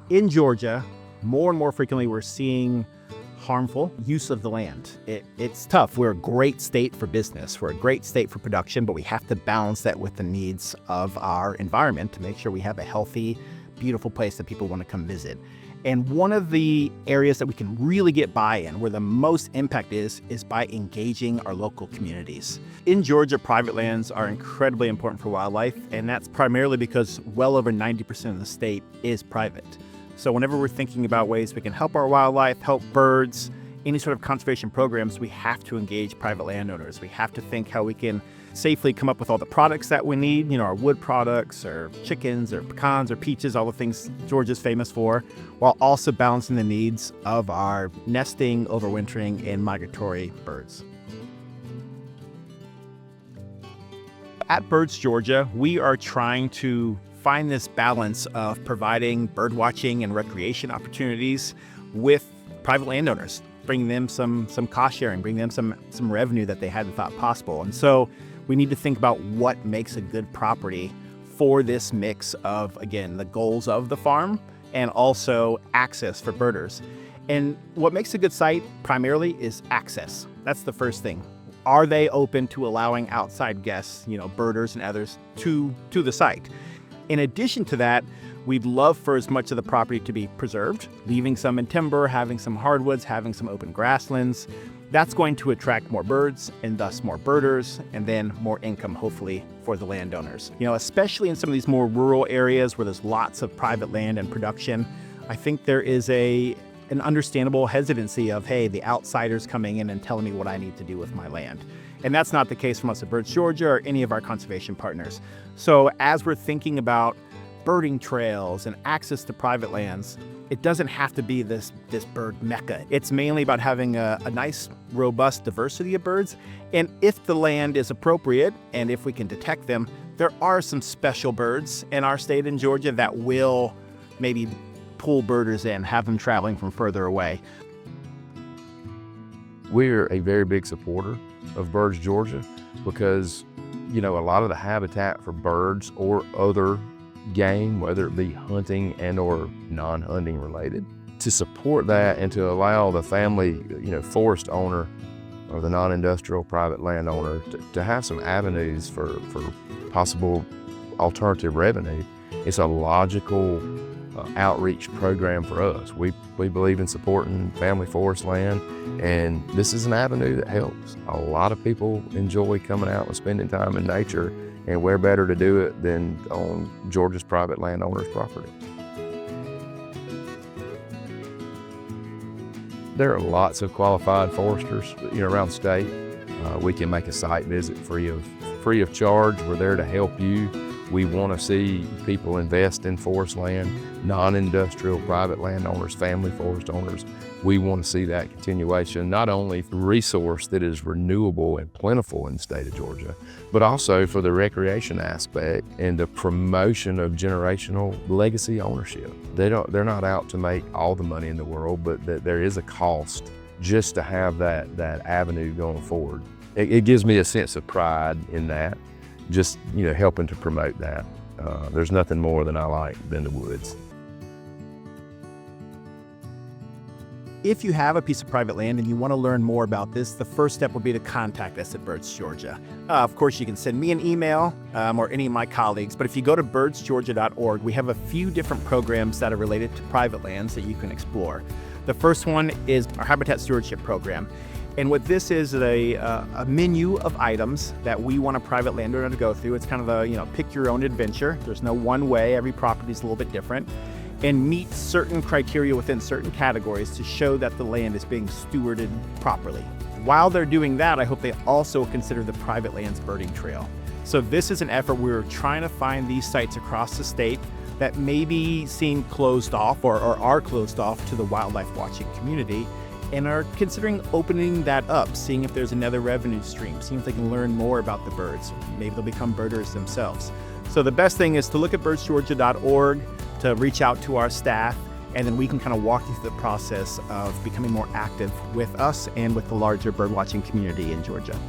In Georgia, more and more frequently, we're seeing harmful use of the land. It's tough. We're a great state for business. We're a great state for production, but we have to balance that with the needs of our environment to make sure we have a healthy, beautiful place that people want to come visit. And one of the areas that we can really get buy-in, where the most impact is by engaging our local communities. In Georgia, private lands are incredibly important for wildlife, and that's primarily because well over 90% of the state is private. So whenever we're thinking about ways we can help our wildlife, help birds, any sort of conservation programs, we have to engage private landowners. We have to think how we can safely come up with all the products that we need, our wood products or chickens or pecans or peaches, all the things Georgia's famous for, while also balancing the needs of our nesting, overwintering, and migratory birds. At Birds Georgia, we are trying to find this balance of providing bird watching and recreation opportunities with private landowners, bringing them some cost sharing, bring them some revenue that they hadn't thought possible. And so we need to think about what makes a good property for this mix of, again, the goals of the farm and also access for birders. And what makes a good site primarily is access. That's the first thing. Are they open to allowing outside guests, birders and others to the site? In addition to that, we'd love for as much of the property to be preserved, leaving some in timber, having some hardwoods, having some open grasslands. That's going to attract more birds and thus more birders, and then more income, hopefully, for the landowners. Especially in some of these more rural areas where there's lots of private land and production, I think there is an understandable hesitancy of, hey, the outsiders coming in and telling me what I need to do with my land. And that's not the case from us at Birds Georgia or any of our conservation partners. So as we're thinking about birding trails and access to private lands, it doesn't have to be this bird mecca. It's mainly about having a nice, robust diversity of birds. And if the land is appropriate and if we can detect them, there are some special birds in our state in Georgia that will maybe pull birders in, have them traveling from further away. We're a very big supporter of Birds Georgia because, a lot of the habitat for birds or other game, whether it be hunting and or non-hunting related, to support that and to allow the family, forest owner or the non-industrial private landowner to have some avenues for possible alternative revenue. It's a logical outreach program for us. We believe in supporting family forest land, and this is an avenue that helps. A lot of people enjoy coming out and spending time in nature, and where better to do it than on Georgia's private landowners' property. There are lots of qualified foresters, around the state. We can make a site visit free of charge. We're there to help you. We want to see people invest in forest land, non-industrial private landowners, family forest owners. We want to see that continuation, not only for resource that is renewable and plentiful in the state of Georgia, but also for the recreation aspect and the promotion of generational legacy ownership. They're not out to make all the money in the world, but there is a cost just to have that avenue going forward. It gives me a sense of pride in that. Just helping to promote that. There's nothing more than I like than the woods. If you have a piece of private land and you want to learn more about this, the first step would be to contact us at Birds Georgia. Of course, you can send me an email or any of my colleagues, but if you go to birdsgeorgia.org, we have a few different programs that are related to private lands that you can explore. The first one is our Habitat Stewardship Program. And what this is a menu of items that we want a private landowner to go through. It's kind of a, pick your own adventure. There's no one way. Every property is a little bit different. And meet certain criteria within certain categories to show that the land is being stewarded properly. While they're doing that, I hope they also consider the private lands birding trail. So this is an effort where we're trying to find these sites across the state that maybe seem closed off or are closed off to the wildlife watching community, and are considering opening that up, seeing if there's another revenue stream, seeing if they can learn more about the birds. Maybe they'll become birders themselves. So the best thing is to look at birdsgeorgia.org, to reach out to our staff, and then we can kind of walk you through the process of becoming more active with us and with the larger birdwatching community in Georgia.